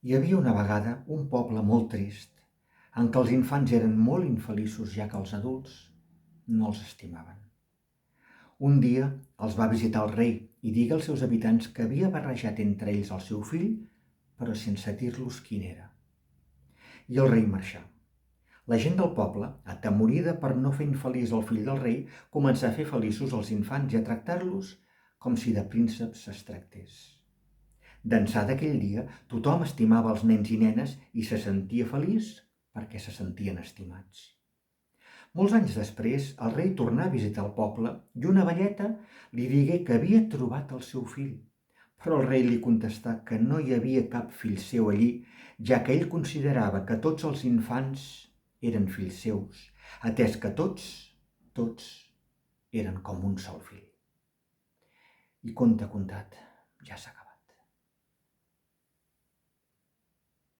Hi havia una vegada un poble molt trist, en què els infants eren molt infeliços ja que els adults no els estimaven. Un dia els va visitar el rei i digué als seus habitants que havia barrejat entre ells el seu fill, però sense dir-los quin era. I el rei marxà. La gent del poble, atemorida per no fer infeliç el fill del rei, començà a fer feliços els infants i a tractar-los com si de prínceps es tractés. D'ençà d'aquell dia, tothom estimava els nens i nenes i se sentia feliç perquè se sentien estimats. Molts anys després, el rei tornà a visitar el poble i una velleta li digué que havia trobat el seu fill. Però el rei li contestà que no hi havia cap fill seu allí, ja que ell considerava que tots els infants eren fills seus, atès que tots eren com un sol fill. I conte contat, ja s'acaba.